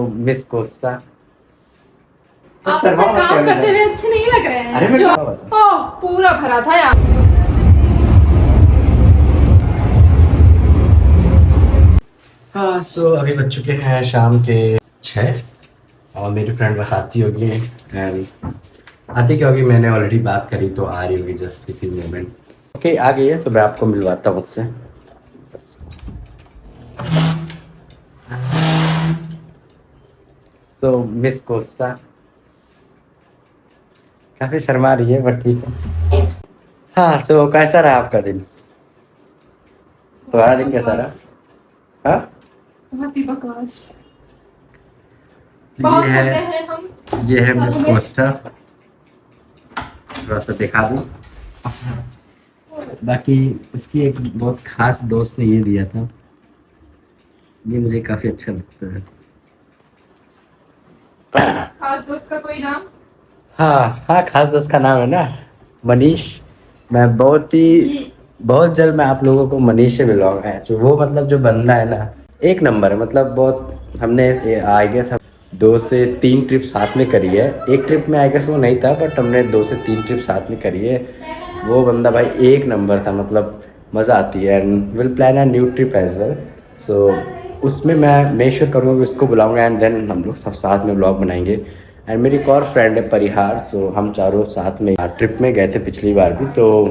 Miss Costa आप अपना काम करते हुए अच्छे नहीं लग रहे हैं। अरे मैं ओह पूरा भरा था यार। हाँ सो अभी बज चुके हैं शाम के 6 और मेरी फ्रेंड बस आती होगी एंड आती क्या होगी, मैंने ऑलरेडी बात करी तो आ रही होगी जस्ट किसी मोमेंट। ओके आ गई है तो मैं आपको मिलवाता हूँ उससे। सो मिस कोस्टा काफी शर्मा रही है बट ठीक है। हाँ तो कैसा रहा आपका दिन? तुम्हारा दिन कैसा रहा? हाँ बहुत ही बकवास। ये बहुत है होते हैं हम। ये है मिस कोस्टा, थोड़ा सा दिखा दूँ। बाकी इसकी एक बहुत खास दोस्त ने ये दिया था, ये मुझे काफी अच्छा लगता है। खास दोस्त का कोई नाम? हाँ हाँ, खास दोस्त का नाम है ना मनीष। मैं बहुत जल्द मैं आप लोगों को मनीष से मिलवाऊंगा। जो वो मतलब जो बंदा है ना, एक नंबर है। मतलब बहुत हमने आई गेस 2 से 3 ट्रिप साथ में करी है। एक ट्रिप में आई गेस वो नहीं था बट हमने 2 से 3 ट्रिप साथ में करी है। वो बंदा भाई एक नंबर था, मतलब मज़ा आती है। And will plan a new trip as well. So उसमें मैं मेक श्योर करूँगा कि उसको बुलाऊंगा एंड देन हम लोग सब साथ में ब्लॉग बनाएंगे। एंड मेरी एक और फ्रेंड है परिहार, सो हम चारों साथ में ट्रिप में गए थे पिछली बार भी, तो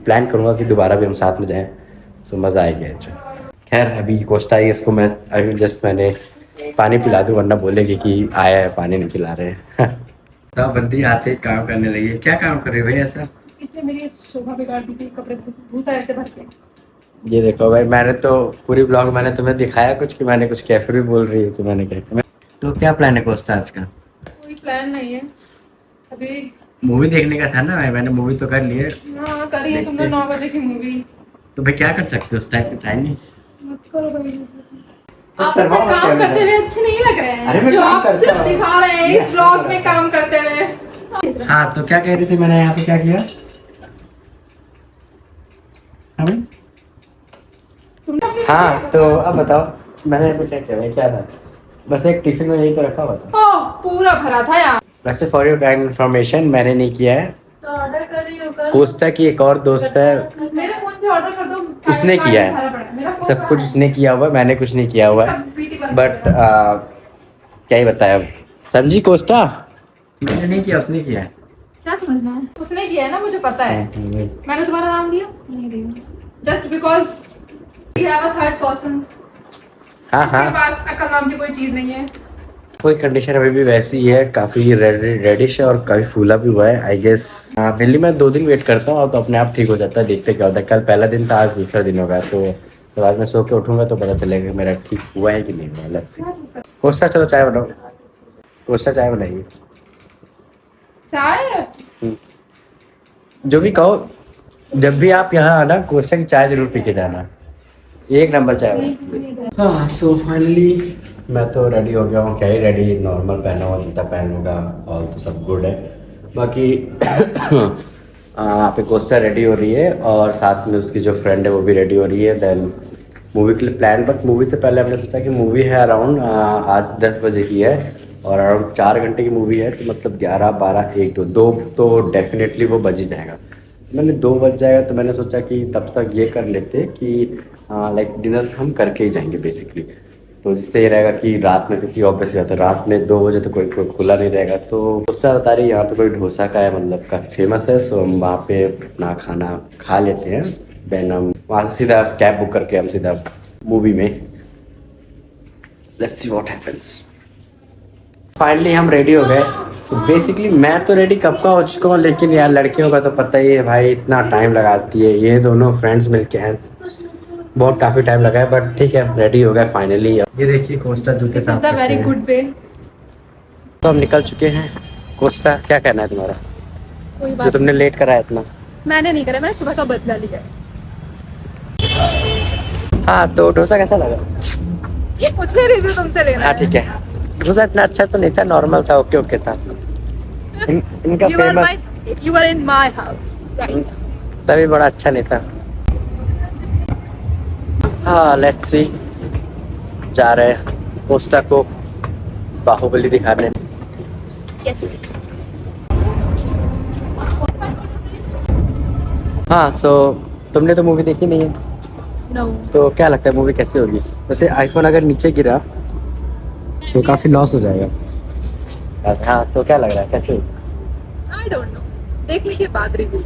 प्लान करूँगा कि दोबारा भी हम साथ में जाएं। सो मज़ा आएगा। खैर अभी कोस्टा आई, इसको मैं अभी जस्ट मैंने पानी पिला दूँ वरना बोलेगी कि आया है पानी नहीं पिला रहे हैं। तो बंदी आते ही काम करने लगी। क्या काम कर रही है भाई ऐसा? इसने मेरी शोभा बिगाड़ दी थी, कपड़े भूसा ऐसे भर के। ये देखो भाई, मैंने तो पूरी ब्लॉग मैंने तुम्हें दिखाया कुछ कि मैंने कुछ किया, फिर भी बोल रही है कि मैंने क्या। तो क्या प्लान है कोस्टा आज का? कोई प्लान नहीं है अभी। मूवी देखने का था ना भाई, मैंने मूवी तो कर ली है। हाँ करी है तुमने 9 बजे की मूवी। तो भाई क्या कर सकते हो, उस टाइम पे था नहीं। मत करो भाई। तो आप अपना काम करते हुए अच्छे नहीं लग रहे हैं। अरे मैं जो काम आप करता सिर्फ हूँ। दिखा रहे हैं इस ब्लॉग में काम करते हुए। हाँ तो क्या कह रही थी, मैंने यहाँ पे क्या किया? हाँ तो अब बताओ मैंने यहाँ पे क्या किया? क्या था, बस एक टिफिन में यही तो रखा हुआ था। ओह पूरा भरा था यार। वैसे फॉर योर काइंड इन्फॉर्मेशन मैंने नहीं किया है, तो ऑर्डर कर रही हो कर। कोस्टा की एक और दोस्त है, मेरे फोन से ऑर्डर कर दो। उसने किया है। सब कुछ उसने किया हुआ है, मैंने कुछ नहीं किया हुआ है। बट क्या ही बताया अब। समझी कोस्टा? मैंने नहीं किया, उसने किया है। क्या समझना है? उसने किया है ना, मुझे पता है। मैंने तुम्हारा नाम दिया नहीं दिया, just because we have a third person. हाँ हाँ, मेरे पास अकल नाम की कोई चीज नहीं है। कोई कंडीशन अभी भी वैसी ही है, काफी रेडिश है और काफी फूला भी हुआ है आई गेस। मेनली मैं 2 दिन वेट करता हूँ तो अपने आप ठीक हो जाता है। देखते क्या होता है, कल पहला दिन था, आज दूसरा दिन होगा, तो आज मैं सो के उठूंगा तो पता चलेगा मेरा ठीक हुआ है कि नहीं हुआ। Let's see. कोस्टा चलो चाय बनाओ, कोस्टा चाय बनाइए। चाय? जो भी कहो, जब भी आप यहाँ आना कोस्टा की चाय जरूर पी के जाना, एक नंबर चाय। हाँ सो फाइनली मैं तो रेडी हो गया हूँ। क्या ही रेडी, नॉर्मल पहना हुआ, जूता पहन लूँगा और तो सब गुड है। बाकी यहाँ पे कोस्टा रेडी हो रही है और साथ में उसकी जो फ्रेंड है वो भी रेडी हो रही है। देन मूवी के लिए प्लान, बट मूवी से पहले हमने सोचा कि मूवी है अराउंड आज 10 बजे की है और अराउंड 4 घंटे की मूवी है, तो मतलब 11, 12, 1, 2 तो डेफिनेटली वो बज ही जाएगा। मैंने 2 बज जाएगा तो मैंने सोचा कि तब तक ये कर लेते कि लाइक डिनर हम करके ही जाएंगे बेसिकली। तो जिससे ये रहेगा कि रात में, क्योंकि ऑब्वियसली बात है रात में 2 बजे तो कोई खुला नहीं रहेगा। तो दोस्ता बता रही यहाँ पे कोई डोसा का है, मतलब काफ़ी फेमस है। सो हम वहाँ पे अपना खाना खा लेते हैं, देन हम वहाँ से सीधा कैब बुक करके हम सीधा मूवी में। Let's see what happens. Finally हम रेडी हो गए। सो बेसिकली मैं तो रेडी कब का हो चुका हूँ, लेकिन यार लड़कियों का तो पता ही है भाई, इतना टाइम लगाती है। ये दोनों फ्रेंड्स मिलके हैं, बहुत काफ़ी टाइम लगा है, बट ठीक है रेडी हो गया फाइनली। ये देखिए कोस्टा जूते साफ करते हैं। Very good way. तो हम निकल चुके हैं। कोस्टा क्या कहना है तुम्हारा, कोई जो बात तुमने लेट करा है इतना? मैंने नहीं करा, मैंने सुबह का बदला लिया। हाँ तो डोसा कैसा लगा? ये मुझे रिव्यू तुमसे लेना हाँ ठीक है। डोसा इतना अच्छा तो नहीं था, नॉर्मल था, ओके ओके था। इनका famous, you are in my house right. तभी बड़ा अच्छा नहीं था। हाँ लेट्स सी, जा रहे हैं कोस्टा को बाहुबली दिखाने। यस। हाँ सो तुमने तो मूवी देखी नहीं है, नो। तो क्या लगता है मूवी कैसी होगी? वैसे आईफोन अगर नीचे गिरा तो काफी लॉस हो जाएगा। हाँ तो क्या लग रहा है कैसे होगी? आई डोंट नो, देखने के बाद रिव्यू।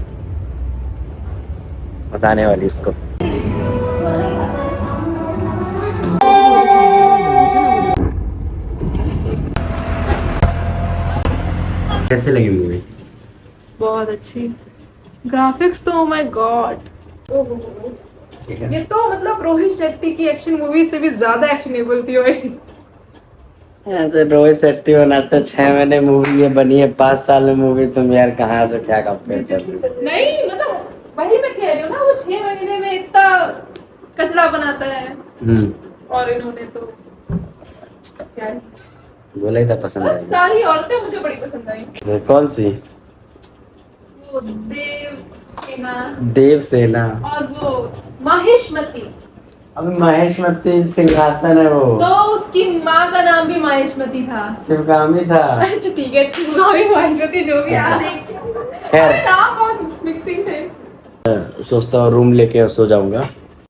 मजा आने वाली इसको। कैसे लगी मूवी? बहुत अच्छी ग्राफिक्स तो, ओ माय गॉड। ये तो मतलब रोहित शेट्टी की एक्शन मूवी से भी ज्यादा एक्शनेबल थी भाई। रोहित शेट्टी बनाते 6 महीने मूवी, ये बनी है 5 साल में मूवी। तुम यार कहाँ से क्या कंपेयर कर रही हो? नहीं मतलब वही मैं कह रही हूँ ना, वो 6 महीने में इतना कचरा बनाता है। और इन्होंने तो क्या, बोला ही था पसंद और आएगी। सारी औरतें मुझे बड़ी पसंद आई। कौन सी? वो देव सेना देव सेना और वो माहेशमती। अभी महेशमती सिंहासन है वो, तो उसकी माँ का नाम भी माहेशमती था। शिवगामी था। अच्छा ठीक है, माहेशमती जो भी याद है। खैर नाम बहुत मिक्सिंग थे। सोचता हूँ रूम लेके सो जाऊंगा।